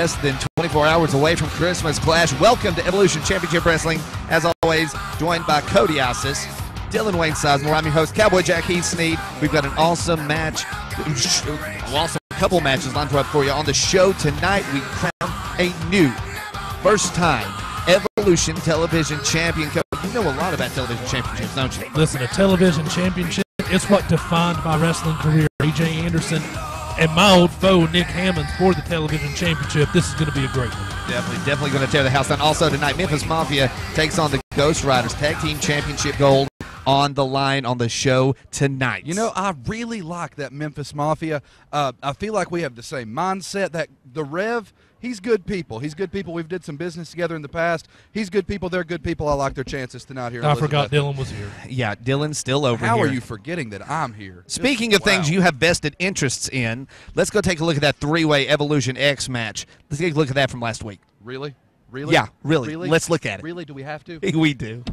less than 24 hours away from Christmas Clash. Welcome to Evolution Championship Wrestling. As always, joined by Cody Isis, Dylan Wayne Sizemore. I'm your host, Cowboy Jack Heath Sneed. We've got an awesome match. Also, a couple matches lined up for you on the show tonight. We crown a new, first-time Evolution Television Champion. You know a lot about television championships, don't you? Listen, a television championship, it's what defined my wrestling career. A.J. Anderson and my old foe, Nick Hammonds, for the television championship. This is going to be a great one. Definitely going to tear the house down. Also tonight, Memphis Mafia takes on the Ghost Riders. Tag Team Championship gold on the line on the show tonight. You know, I really like that Memphis Mafia. I feel like we have the same mindset. That the Rev, he's good people. He's good people. We've did some business together in the past. He's good people. They're good people. I like their chances tonight here. I forgot Dylan was here. Yeah, Dylan's still over here. How are you forgetting that I'm here? Speaking of things you have vested interests in, let's go take a look at that three-way Evolution X match. Let's take a look at that from last week. Really? Really? Yeah, really. Let's look at it. Really? Do we have to? We do.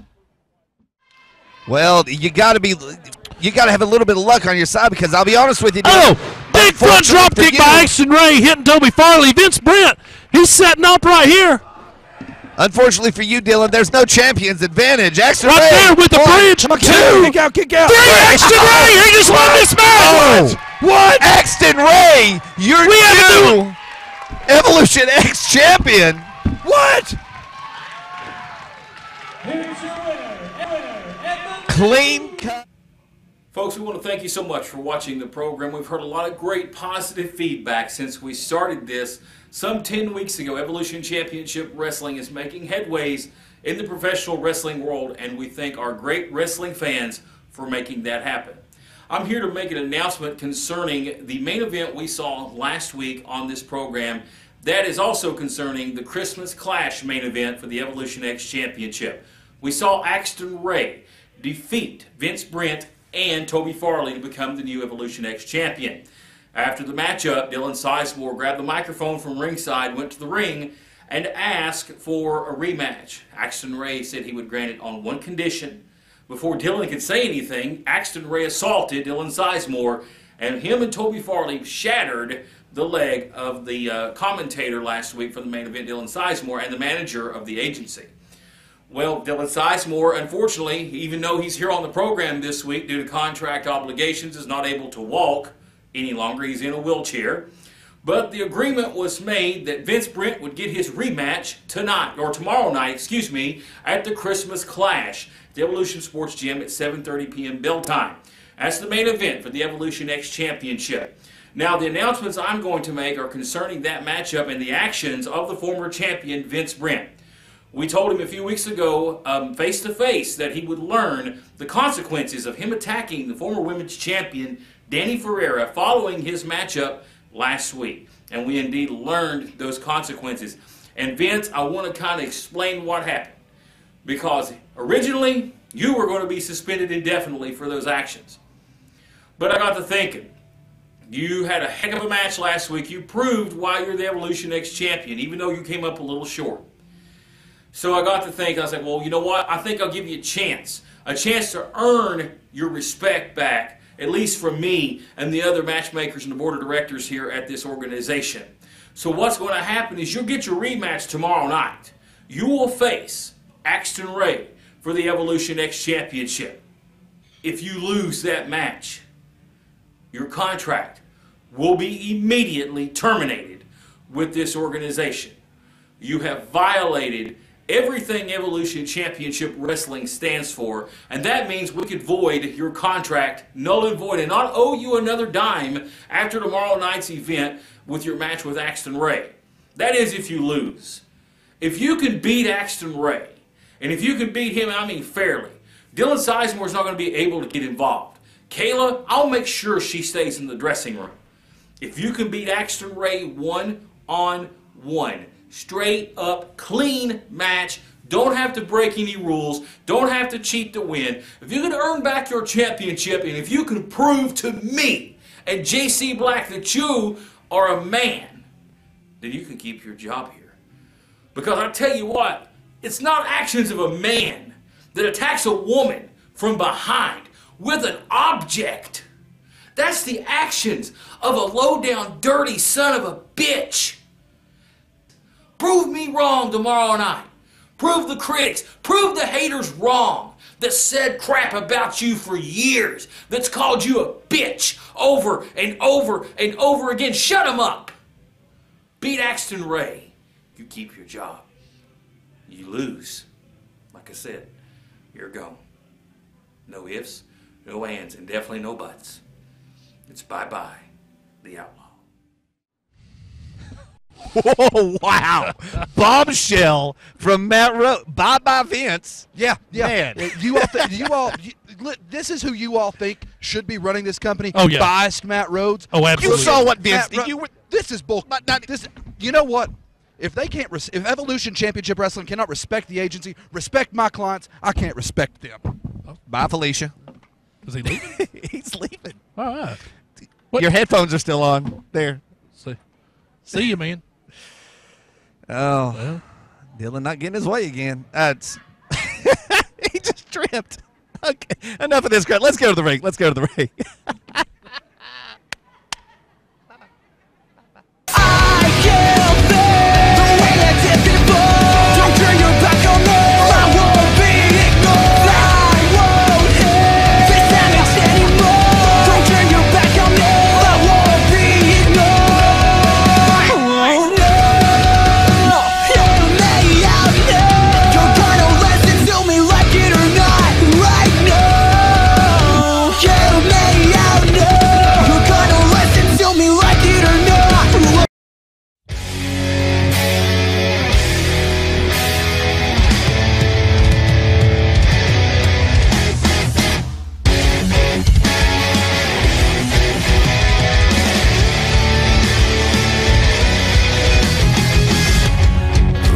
Well, you got to have a little bit of luck on your side, because I'll be honest with you. Oh, big front drop kick by Action Ray hitting Toby Farley. Vince Brent, he's setting up right here. Unfortunately for you, Dylan, there's no champion's advantage. Action Ray. Right there with the bridge. Come on, two. Kick out, kick out. Three, Action Ray. He just won this match. What? Axton Ray, you're new Evolution X champion. What? Clean cut. Folks, we want to thank you so much for watching the program. We've heard a lot of great positive feedback since we started this some 10 weeks ago. Evolution Championship Wrestling is making headways in the professional wrestling world, and we thank our great wrestling fans for making that happen. I'm here to make an announcement concerning the main event we saw last week on this program. That is also concerning the Christmas Clash main event for the Evolution X Championship. We saw Axton Ray defeat Vince Brent and Toby Farley to become the new Evolution X champion. After the matchup, Dylan Sizemore grabbed the microphone from ringside, went to the ring, and asked for a rematch. Axton Ray said he would grant it on one condition. Before Dylan could say anything, Axton Ray assaulted Dylan Sizemore, and him and Toby Farley shattered the leg of the commentator last week for the main event, Dylan Sizemore, and the manager of the agency. Well, Dylan Sizemore, unfortunately, even though he's here on the program this week due to contract obligations, is not able to walk any longer. He's in a wheelchair. But the agreement was made that Vince Brent would get his rematch tonight, or tomorrow night, excuse me, at the Christmas Clash, the Evolution Sports Gym at 7:30 p.m. bell time. That's the main event for the Evolution X Championship. Now, the announcements I'm going to make are concerning that matchup and the actions of the former champion, Vince Brent. We told him a few weeks ago, face-to-face, that he would learn the consequences of him attacking the former women's champion, Danny Ferreira, following his matchup last week. And we indeed learned those consequences. And Vince, I want to kind of explain what happened. Because originally, you were going to be suspended indefinitely for those actions. But I got to thinking, you had a heck of a match last week. You proved why you're the Evolution X champion, even though you came up a little short. So I got to think, I was like, well, you know what? I think I'll give you a chance to earn your respect back, at least from me and the other matchmakers and the board of directors here at this organization. So what's going to happen is you'll get your rematch tomorrow night. You will face Axton Ray for the Evolution X Championship. If you lose that match, your contract will be immediately terminated with this organization. You have violated everything Evolution Championship Wrestling stands for, and that means we could void your contract, null and void, and not owe you another dime after tomorrow night's event with your match with Axton Ray. That is if you lose. If you can beat Axton Ray, and if you can beat him, I mean fairly, Dylan Sizemore is not going to be able to get involved. Kayla, I'll make sure she stays in the dressing room. If you can beat Axton Ray one-on-one, straight up, clean match. Don't have to break any rules. Don't have to cheat to win. If you can earn back your championship, and if you can prove to me and JC Black that you are a man, then you can keep your job here. Because I tell you what, it's not actions of a man that attacks a woman from behind with an object. That's the actions of a low-down, dirty son of a bitch. Prove me wrong tomorrow night. Prove the critics, prove the haters wrong that said crap about you for years, that's called you a bitch over and over and over again. Shut them up. Beat Axton Ray. You keep your job. You lose. Like I said, you're gone. No ifs, no ands, and definitely no buts. It's bye-bye, the outlaw. Whoa, wow. Bombshell from Matt Rhodes. Bye-bye, Vince. Yeah. Man. This is who you all think should be running this company. Oh, yeah. Biased Matt Rhodes. Oh, absolutely. You saw what Vince did. This is bull. You know what? If they can't, if Evolution Championship Wrestling cannot respect the agency, respect my clients, I can't respect them. Bye, Felicia. Is he leaving? He's leaving. All right. Your headphones are still on. There. See you, man. Oh, Well. Dylan not getting his way again. He just tripped. Okay, enough of this crap. Let's go to the ring. Don't turn your back on me. I won't be ignored. I won't hit this damage anymore. Don't turn your back on me. I won't be ignored. Oh no, hear me out now. You're gonna listen to me like it or not right now. Hear me out now. You're gonna listen to me like it or not.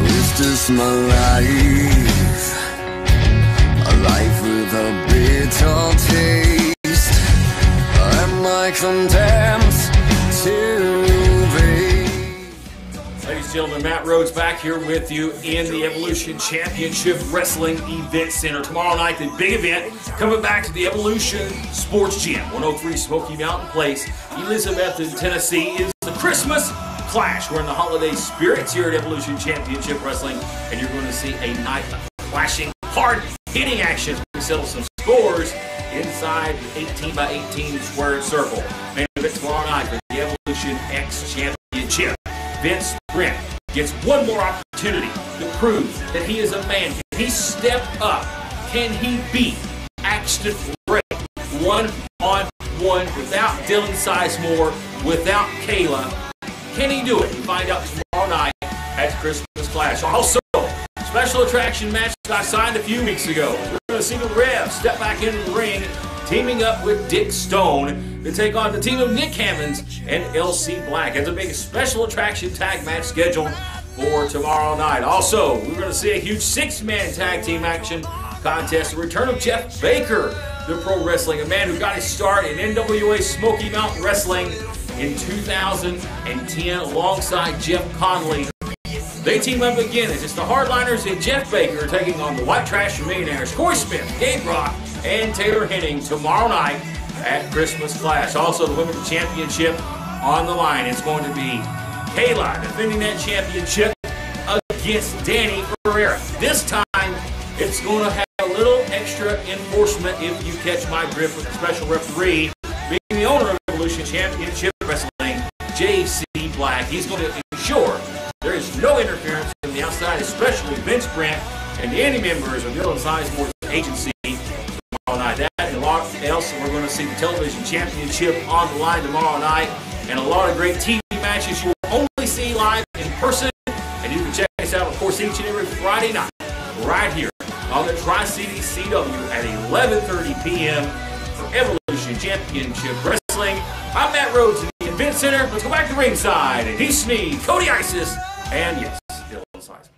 Is this my life? A life with a bitter taste? Am I condemned to be? Ladies and gentlemen, Matt Rhodes back here with you in the Evolution Championship Wrestling Event Center. Tomorrow night, the big event coming back to the Evolution Sports Gym, 103 Smoky Mountain Place, Elizabeth, Tennessee, is the Christmas Clash. We're in the holiday spirits here at Evolution Championship Wrestling, and you're going to see a night of clashing, hard-hitting action. We settle some scores inside the 18 by 18 squared circle. Main event tomorrow night for the Evolution X Championship. Vince Brent gets one more opportunity to prove that he is a man. Can he step up? Can he beat Axton Ray one-on-one without Dylan Sizemore, without Kayla? Can he do it? We find out tomorrow night at Christmas Clash. Also, special attraction match I signed a few weeks ago. We're going to see the Rev step back into the ring, teaming up with Dick Stone to take on the team of Nick Hammonds and LC Black. It's a big special attraction tag match scheduled for tomorrow night. Also, we're going to see a huge six-man tag team action contest. The return of Jeff Baker, the pro wrestling, a man who got his start in NWA Smoky Mountain Wrestling in 2010 alongside Jeff Conley. They team up again as it's the Hardliners and Jeff Baker taking on the White Trash Millionaires, Corey Smith, Gabe Brock, and Taylor Henning tomorrow night at Christmas Clash. Also, the Women's Championship on the line. It's going to be Kayla defending that championship against Danny Ferreira. This time, it's going to have a little extra enforcement, if you catch my drift, with the special referee being the owner of Evolution Championship Wrestling, J.C. Black. He's going to ensure there is no interference from the outside, especially Vince Brent and any members of Dylan Sizemore's agency tomorrow night. That and a lot else, and we're going to see the television championship on the line tomorrow night, and a lot of great TV matches you will only see live in person, and you can check us out, of course, each and every Friday night right here on the Tri-City CW at 11:30 p.m. for Evolution Championship Wrestling. I'm Matt Rhodes in the Event Center. Let's go back to ringside. And he's Sneed, Cody Isis, and yes, Dylan Sizemore.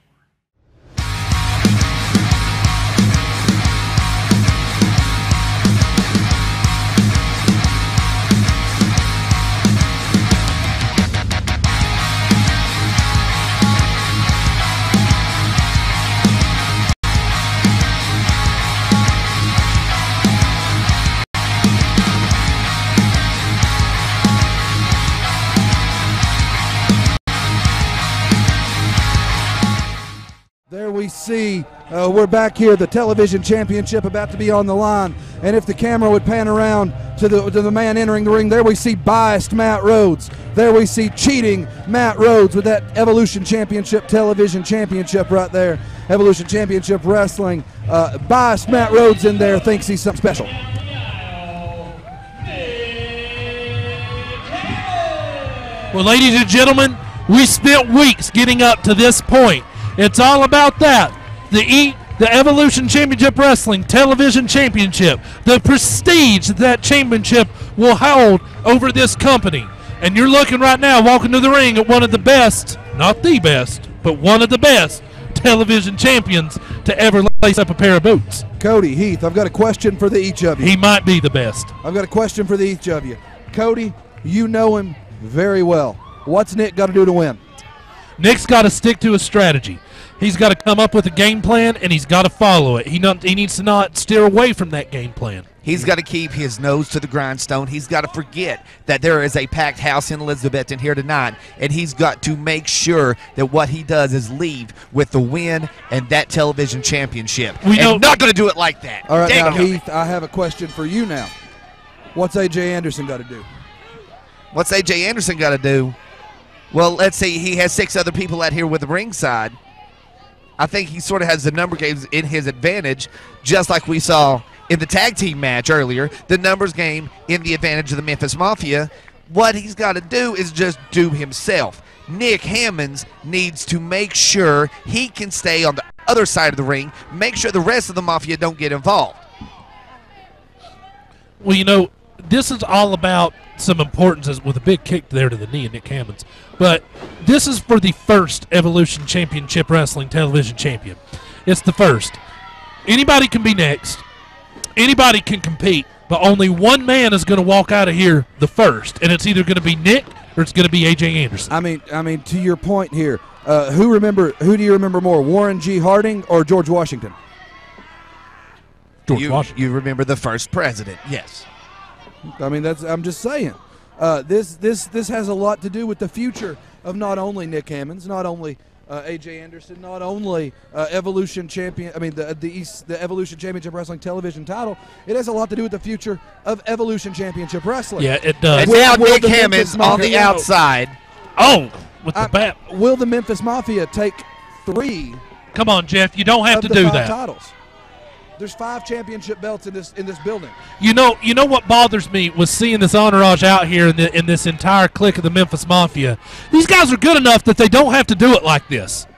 see we're back here, the television championship about to be on the line. And if the camera would pan around to the man entering the ring, there we see biased Matt Rhodes. There we see cheating Matt Rhodes with that Evolution Championship television championship right there. Evolution Championship Wrestling. Biased Matt Rhodes in there thinks he's something special. Well, ladies and gentlemen, we spent weeks getting up to this point. It's all about that. The Evolution Championship Wrestling Television Championship, the prestige that championship will hold over this company. And you're looking right now, walking to the ring at one of the best, not the best, but one of the best television champions to ever lace up a pair of boots. Cody, Heath, I've got a question for each of you. He might be the best. I've got a question for each of you. Cody, you know him very well. What's Nick got to do to win? Nick's got to stick to his strategy. He's got to come up with a game plan, and he's got to follow it. He needs to not steer away from that game plan. He's got to keep his nose to the grindstone. He's got to forget that there is a packed house in Elizabethton here tonight, and he's got to make sure that what he does is leave with the win and that television championship. And not going to do it like that. All right, now, Heath, I have a question for you now. What's A.J. Anderson got to do? What's A.J. Anderson got to do? Well, let's see. He has 6 other people out here with the ringside. I think he sort of has the number games in his advantage, just like we saw in the tag team match earlier, the numbers game in the advantage of the Memphis Mafia. What he's got to do is just do himself. Nick Hammonds needs to make sure he can stay on the other side of the ring, make sure the rest of the Mafia don't get involved. Well, you know, this is all about some importance with a big kick there to the knee of Nick Hammonds. But this is for the first Evolution Championship Wrestling Television Champion. It's the first. Anybody can be next. Anybody can compete. But only one man is going to walk out of here the first. And it's either going to be Nick or it's going to be A.J. Anderson. I mean, to your point here, who do you remember more, Warren G. Harding or George Washington? George Washington. You remember the first president, yes. I mean, I'm just saying. This has a lot to do with the future of not only Nick Hammonds, not only A.J. Anderson, not only Evolution Champion. I mean, the Evolution Championship Wrestling television title. It has a lot to do with the future of Evolution Championship Wrestling. Yeah, it does. And now Nick Hammonds on the outside. Oh, with the bat. Will the Memphis Mafia take 3? Come on, Jeff. You don't have to do that. Titles? There's 5 championship belts in this building. You know what bothers me was seeing this entourage out here in this entire clique of the Memphis Mafia. These guys are good enough that they don't have to do it like this.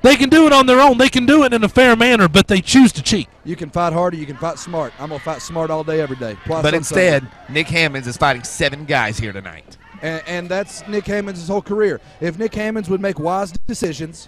They can do it on their own. They can do it in a fair manner, but they choose to cheat. You can fight hard or you can fight smart. I'm going to fight smart all day, every day. But instead, Nick Hammonds is fighting 7 guys here tonight. And that's Nick Hammonds' whole career. If Nick Hammonds would make wise decisions,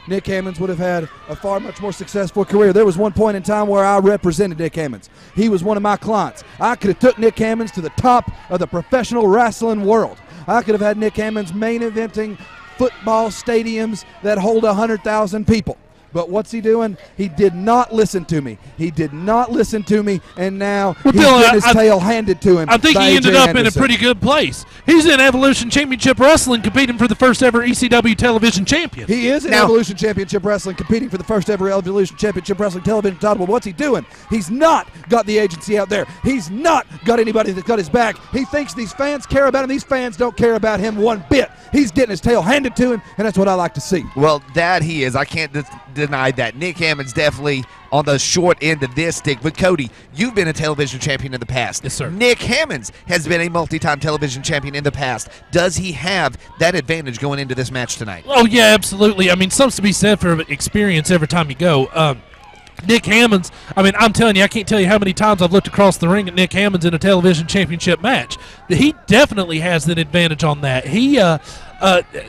Nick Hammonds would have had a far much more successful career. There was one point in time where I represented Nick Hammonds. He was one of my clients. I could have took Nick Hammonds to the top of the professional wrestling world. I could have had Nick Hammonds main eventing football stadiums that hold 100,000 people. But what's he doing? He did not listen to me. He did not listen to me, and now he's getting his tail handed to him. I think he ended up in a pretty good place. He's in Evolution Championship Wrestling competing for the first ever ECW television champion. He is in Evolution Championship Wrestling competing for the first ever Evolution Championship Wrestling television title. But what's he doing? He's not got the agency out there. He's not got anybody that's got his back. He thinks these fans care about him. These fans don't care about him one bit. He's getting his tail handed to him, and that's what I like to see. Well, that he is. I can't deny that. Nick Hammonds definitely on the short end of this stick. But Cody, you've been a television champion in the past. Yes, sir. Nick Hammonds has been a multi-time television champion in the past. Does he have that advantage going into this match tonight? Oh, yeah, absolutely. I mean, something to be said for experience every time you go. Nick Hammonds, I mean, I'm telling you, I can't tell you how many times I've looked across the ring at Nick Hammonds in a television championship match. He definitely has an advantage on that.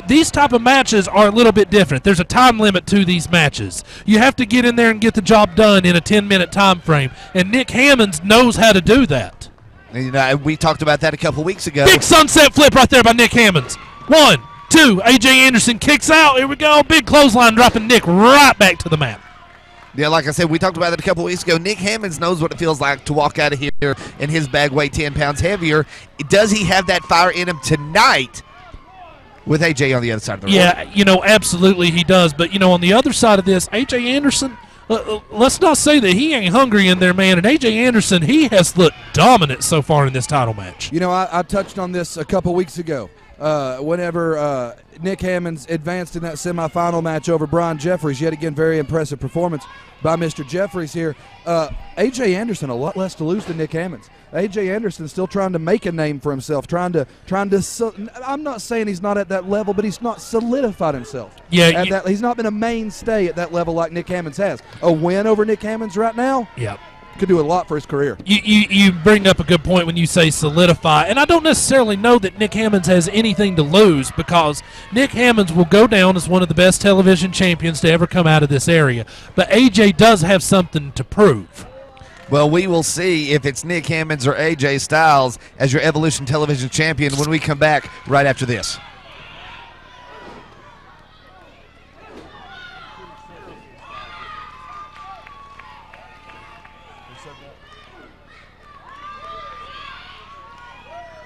These type of matches are a little bit different. There's a time limit to these matches. You have to get in there and get the job done in a 10-minute time frame, and Nick Hammonds knows how to do that. And, we talked about that a couple weeks ago. Big sunset flip right there by Nick Hammonds. 1, 2, A.J. Anderson kicks out. Here we go. Big clothesline dropping Nick right back to the mat. Yeah, like I said, we talked about it a couple weeks ago. Nick Hammonds knows what it feels like to walk out of here and his bag weigh 10 pounds heavier. Does he have that fire in him tonight with AJ on the other side of the ring. Yeah, absolutely he does. But, on the other side of this, AJ Anderson, let's not say that he ain't hungry in there, man. And AJ Anderson, he has looked dominant so far in this title match. I touched on this a couple weeks ago. Whenever Nick Hammonds advanced in that semifinal match over Brian Jeffries, yet again, very impressive performance by Mr. Jeffries here. A.J. Anderson, a lot less to lose than Nick Hammonds. A.J. Anderson still trying to make a name for himself, trying to. I'm not saying he's not at that level, but he's not solidified himself. Yeah, he's not been a mainstay at that level like Nick Hammonds has. A win over Nick Hammonds right now. Yep. Could do a lot for his career. You bring up a good point when you say solidify, and I don't necessarily know that Nick Hammonds has anything to lose, because Nick Hammonds will go down as one of the best television champions to ever come out of this area. But AJ does have something to prove. Well, we will see if it's Nick Hammonds or AJ Styles as your Evolution Television Champion when we come back right after this.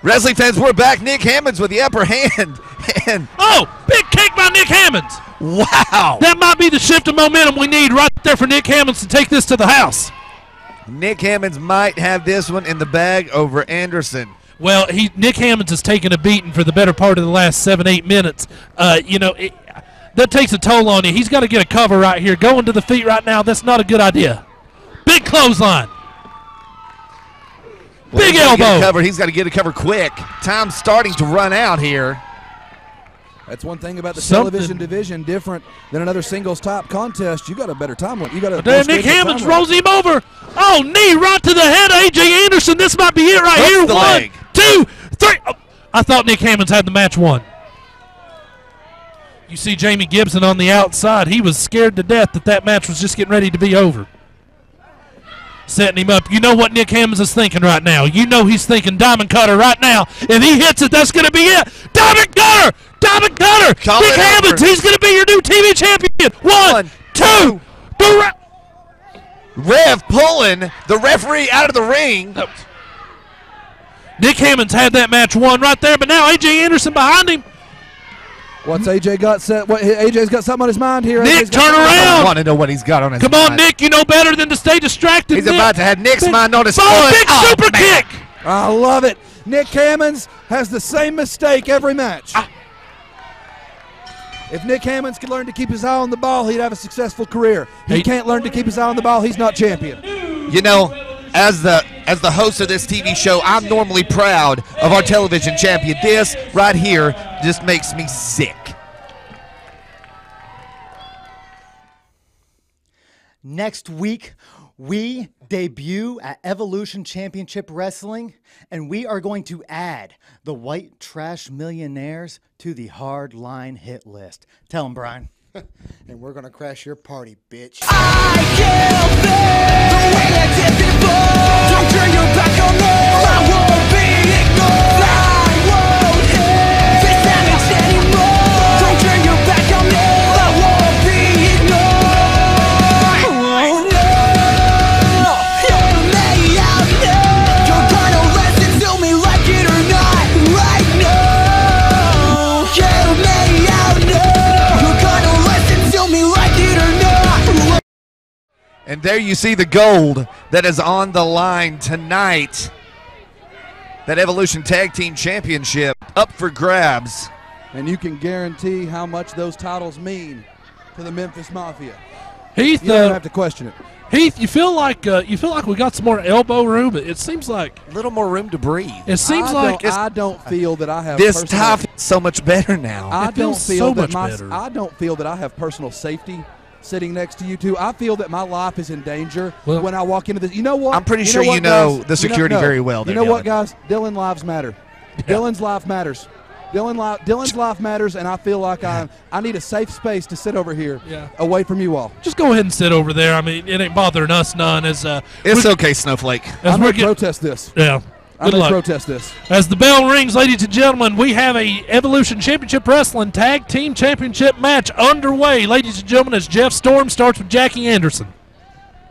Wrestling fans, we're back. Nick Hammonds with the upper hand. And big kick by Nick Hammonds. Wow. That might be the shift of momentum we need right there for Nick Hammonds to take this to the house. Nick Hammonds might have this one in the bag over Anderson. Well, Nick Hammonds has taken a beating for the better part of the last 7-8 minutes. That takes a toll on you. He's got to get a cover right here. Going to the feet right now, that's not a good idea. Big clothesline. Well, big elbow. He's got to get a cover quick. Time's starting to run out here. That's one thing about the television division, different than another singles top contest. You got a better time limit. You got a Nick Hammonds rolls him over. Oh, knee right to the head of AJ Anderson. This might be it right here. 1, leg. 2, 3. Oh, I thought Nick Hammonds had the match won. You see Jamie Gibson on the outside. He was scared to death that match was just getting ready to be over. Setting him up. You know what Nick Hammonds is thinking right now. You know he's thinking Diamond Cutter right now. If he hits it, that's going to be it. Diamond Cutter! Diamond Cutter! Nick Hammonds, he's going to be your new TV champion. 1, 2. The Rev pulling the referee out of the ring. Nick Hammonds had that match won right there, but now A.J. Anderson behind him. What's AJ got set? AJ's got something on his mind here. Nick, turn around. I want to know what he's got on his mind. Come on, Nick. You know better than to stay distracted. He's about to have Nick's mind on his foot. Big super kick. I love it. Nick Hammonds has the same mistake every match. If Nick Hammonds could learn to keep his eye on the ball, he'd have a successful career. He can't learn to keep his eye on the ball, he's not champion. You know, as the host of this TV show, I'm normally proud of our television champion. This right here just makes me sick. Next week, we debut at Evolution Championship Wrestling, and we are going to add the White Trash Millionaires to the Hardline hit list. Tell them, Brian. And we're going to crash your party, bitch. I can't bear the way I did before. Don't turn your back on me. I won't be ignored. I won't hit this damage anymore. Don't turn your back on me. I won't be ignored. Oh no, hear me out now. You're gonna listen to me like it or not right now. Hear me out now. You're gonna listen to me like it or not. And there you see the gold that is on the line tonight. That Evolution Tag Team Championship up for grabs. And you can guarantee how much those titles mean to the Memphis Mafia. Heath, you don't have to question it. Heath, you feel like we got some more elbow room. It seems like a little more room to breathe. It seems I don't feel that I have this top is so much better now. I don't feel that I have personal safety sitting next to you two. I feel that my life is in danger when I walk into this. You know what? I'm pretty sure you know the security very well. You know what, guys? Dylan lives matter. Yeah. Dylan's life matters. Dylan's life matters, and I feel like I need a safe space to sit over here, away from you all. Just go ahead and sit over there. I mean, it ain't bothering us none. It's okay, Snowflake. I'm going to protest this. Yeah. I'm going to protest this. As the bell rings, ladies and gentlemen, we have a Evolution Championship Wrestling Tag Team Championship match underway. Ladies and gentlemen, as Jeff Storm starts with Jackie Anderson.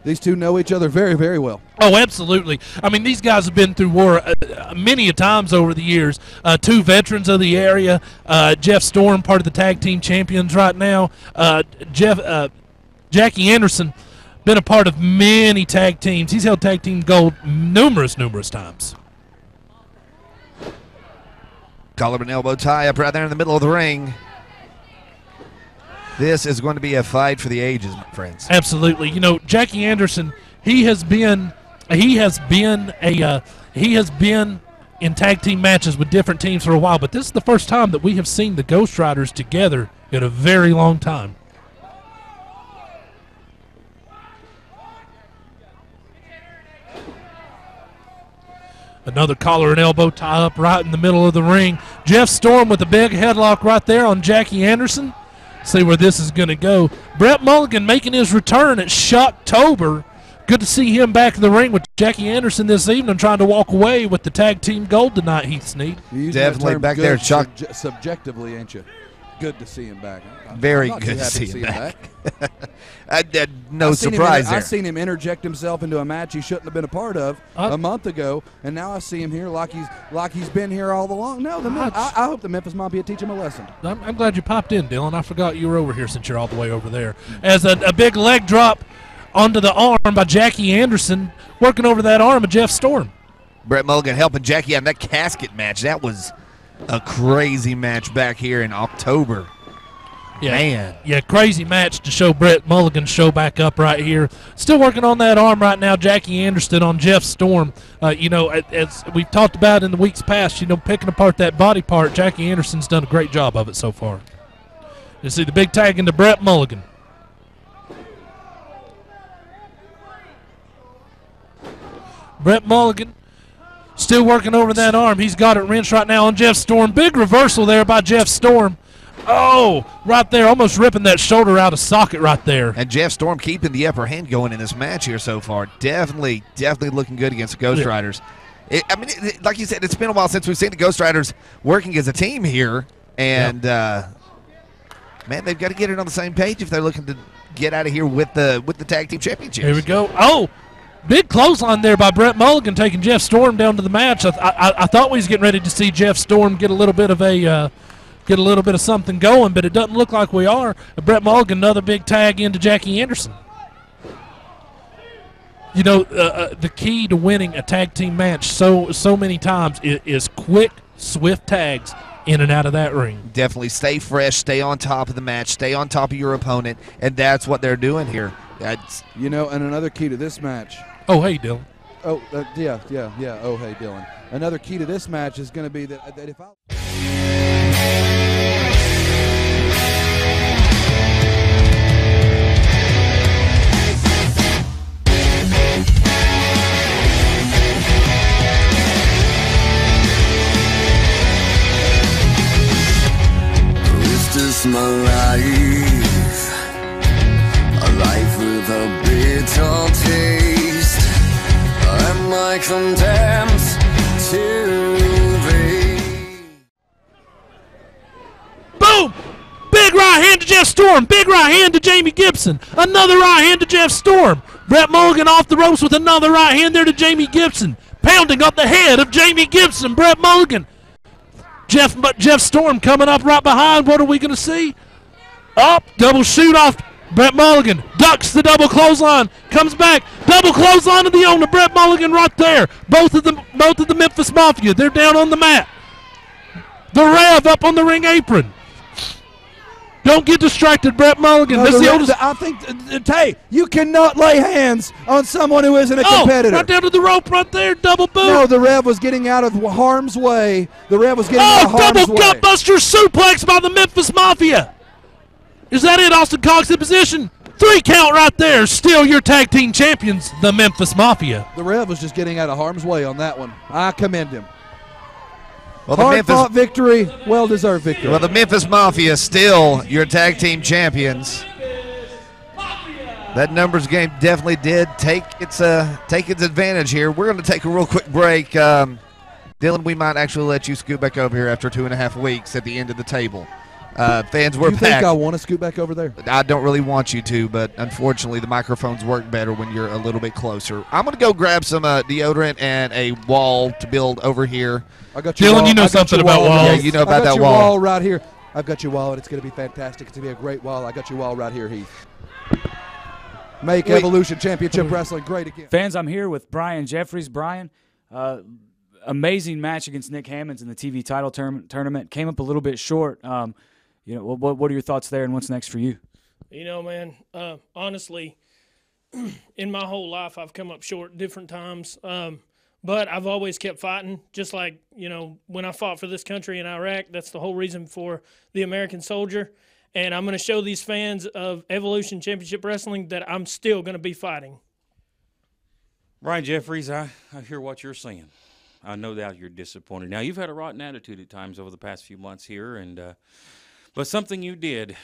these two know each other very, very well. Oh, absolutely. I mean, these guys have been through war many a times over the years. Two veterans of the area. Jeff Storm, part of the tag team champions right now. Jackie Anderson, been a part of many tag teams. He's held tag team gold numerous times. Collar and elbow tie up right there in the middle of the ring. This is going to be a fight for the ages, my friends. Absolutely. You know, Jackie Anderson, he has been in tag team matches with different teams for a while, but this is the first time that we have seen the Ghost Riders together in a very long time. Another collar and elbow tie up right in the middle of the ring. Jeff Storm with a big headlock right there on Jackie Anderson. See where this is going to go. Brett Mulligan making his return at Shocktober. Good to see him back in the ring with Jackie Anderson this evening, trying to walk away with the tag team gold tonight, Heath Snead. Definitely back there at Shock. Subjectively, ain't you? Good to see him back. Very good to see him back. No surprise there. I've seen him interject himself into a match he shouldn't have been a part of a month ago, and now I see him here like he's been here all along. No, I hope the Memphis Mafia teach him a lesson. I'm glad you popped in, Dylan. I forgot you were over here since you're all the way over there. As a big leg drop onto the arm by Jackie Anderson, working over that arm of Jeff Storm. Brett Mulligan helping Jackie out in that casket match. That was a crazy match back here in October. Yeah, man. Yeah, crazy match to show Brett Mulligan show back up right here. Still working on that arm right now, Jackie Anderson on Jeff Storm. You know, as we've talked about in the weeks past, you know, picking apart that body part, Jackie Anderson's done a great job of it so far. You see the big tag into Brett Mulligan. Brett Mulligan still working over that arm. He's got it wrenched right now on Jeff Storm. Big reversal there by Jeff Storm. Oh, right there, almost ripping that shoulder out of socket right there. And Jeff Storm keeping the upper hand going in this match here so far. Definitely looking good against the Ghost Riders. Like you said, it's been a while since we've seen the Ghost Riders working as a team here. And, man, they've got to get it on the same page if they're looking to get out of here with the tag team championships. Here we go. Oh, big clothesline there by Brett Mulligan taking Jeff Storm down to the match. I thought we was getting ready to see Jeff Storm get a little bit of something going, but it doesn't look like we are. Brett Mulligan, another big tag into Jackie Anderson. You know, the key to winning a tag team match so many times is quick, swift tags in and out of that ring. Definitely stay fresh, stay on top of the match, stay on top of your opponent, and that's what they're doing here. You know, and another key to this match. Oh, hey, Dylan. Oh, yeah. Oh, hey, Dylan. Another key to this match is going to be that if I... Is this my life? A life with a bitter taste. Am I condemned to be? Boom! Big right hand to Jeff Storm. Big right hand to Jamie Gibson. Another right hand to Jeff Storm. Brett Mulligan off the ropes with another right hand there to Jamie Gibson. Pounding up the head of Jamie Gibson. Brett Mulligan. Jeff Storm coming up right behind. What are we going to see? Up, double shoot off. Brett Mulligan ducks the double clothesline, comes back, double clothesline to the owner. Brett Mulligan right there. Both of the Memphis Mafia, they're down on the mat. The Rev up on the ring apron. Don't get distracted, Brett Mulligan. I think, Tay, you cannot lay hands on someone who isn't a competitor. Right down to the rope right there, double boot. No, the Rev was getting out of harm's way. The Rev was getting out of harm's way. Double gutbuster suplex by the Memphis Mafia. Is that it, Austin Cox in position? 3 count right there. Still your tag team champions, the Memphis Mafia. The Rev was just getting out of harm's way on that one. I commend him. Well, Hard-fought victory, well-deserved victory. Well, the Memphis Mafia still your tag team champions. That numbers game definitely did take its advantage here. We're going to take a real quick break. Dylan, we might actually let you scoot back over here after 2.5 weeks at the end of the table. Fans, we're You think back. I want to scoot back over there? I don't really want you to, but unfortunately the microphones work better when you're a little bit closer. I'm going to go grab some deodorant and a wall to build over here. I got your Dylan, wall. you know I got something your about wall. walls. Yeah, you know about I got that your wall. wall right here. I've got your wall, and it's going to be fantastic. It's going to be a great wall. I got your wall right here, Heath. Make Evolution Championship Wrestling great again. Fans, I'm here with Brian Jeffries. Brian, amazing match against Nick Hammonds in the TV title tournament. Came up a little bit short. What are your thoughts there, and what's next for you? You know, man, honestly, in my whole life, I've come up short different times. But I've always kept fighting, just like, you know, when I fought for this country in Iraq. That's the whole reason for the American soldier. And I'm going to show these fans of Evolution Championship Wrestling that I'm still going to be fighting. Brian Jeffries, I hear what you're saying. I no doubt you're disappointed. Now, you've had a rotten attitude at times over the past few months here, but something you did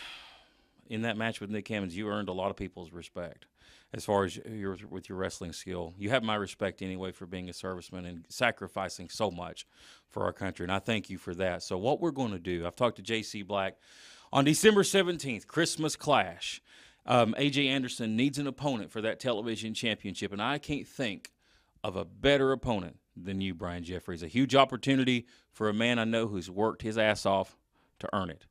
in that match with Nick Hammonds, you earned a lot of people's respect as far as with your wrestling skill. You have my respect anyway for being a serviceman and sacrificing so much for our country, and I thank you for that. So what we're going to do, I've talked to J.C. Black. On December 17th, Christmas Clash, A.J. Anderson needs an opponent for that television championship, and I can't think of a better opponent than you, Brian Jeffries. A huge opportunity for a man I know who's worked his ass off to earn it.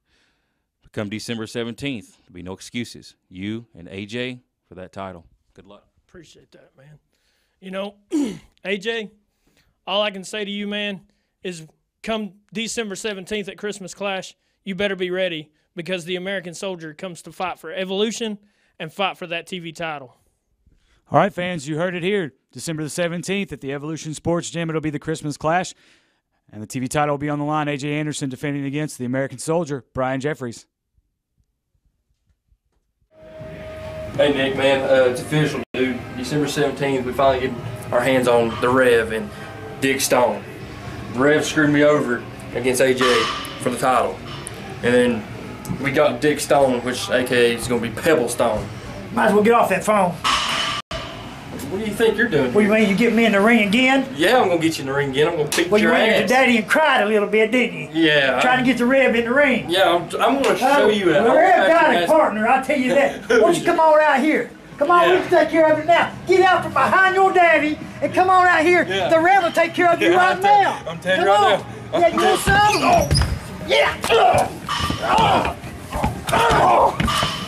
Come December 17th, there'll be no excuses. You and A.J. for that title. Good luck. Appreciate that, man. You know, AJ, all I can say to you, man, is come December 17th at Christmas Clash, you better be ready, because the American soldier comes to fight for Evolution and fight for that TV title. All right, fans, you heard it here. December the 17th at the Evolution Sports Gym, it'll be the Christmas Clash, and the TV title will be on the line. A.J. Anderson defending against the American soldier, Brian Jeffries. Hey, Nick, man, it's official, dude. December 17th, we finally get our hands on the Rev and Dick Stone. Rev screwed me over against AJ for the title. And then we got Dick Stone, which AKA is going to be Pebble Stone. Might as well get off that phone. What do you think you're doing? What do you mean, you get me in the ring again? Yeah, I'm going to get you in the ring again. I'm going to beat Well, you your went to ass. Daddy and cried a little bit, didn't you? Yeah. Trying to get the Rev in the ring. Yeah, I'm going to show you The how. Rev got a partner, I'll tell you that. Why don't you come on out here? Come on, we can take care of it now. Get out from behind your daddy and come on out here. Yeah. The Rev will take care of you right now. I'm telling come you right on. now. Yeah, you want some? Yeah.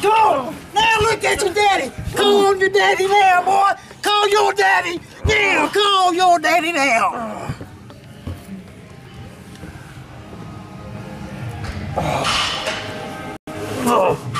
Come on. Now look at your daddy. Call on your daddy now, boy. Call your daddy now. Call your daddy now. Oh.